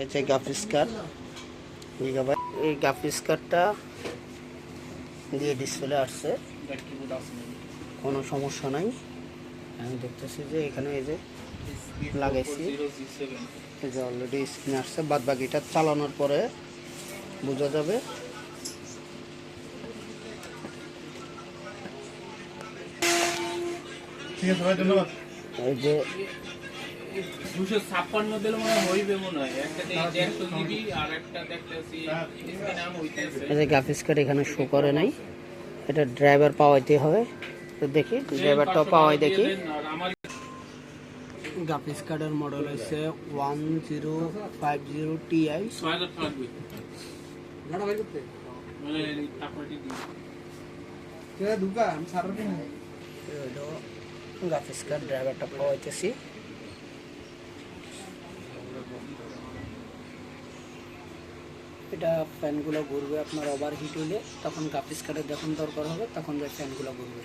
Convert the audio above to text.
এই যে graphics card gigabyte, এই গ্রাফিক্স কার্ডটা দিয়ে ডিসপ্লে আসছে, কোনো সমস্যা নাই। আমি দেখতেছি যে এখানে এই যে লাগাইছি, এই যে অলরেডি স্ক্রিন আসছে, বাদ বাকিটা চালানোর পরে বোঝা যাবে। ঠিক আছে ভাই, ধন্যবাদ। এই যে 256 দিলে মনে হইবে, মনে হয় একটা 100 জিবি আর একটা দেখতেছি নাম হইতেছে। এই যে গ্রাফিক্স কার্ড এখানে শো করে নাই, এটা ড্রাইভার পাওয়াইতে হবে। তো দেখি ড্রাইভারটাও পাওয়াই দেখি। গ্রাফিক্স কার্ডের মডেল হচ্ছে 1050 Ti। 6000 টাকা দিই গাড়া ভাই করতে মানে তারপরে দিই কে দুকা আমি সারা দিন গ্রাফিক্স কার্ড ড্রাইভারটা পাওয়াইতেছি। এটা ফ্যানগুলো ঘুরবে, আপনার ওভার হিট হলে তখন গ্রাফিক্স কার্ডের যখন দরকার হবে তখন যে ফ্যানগুলো ঘুরবে।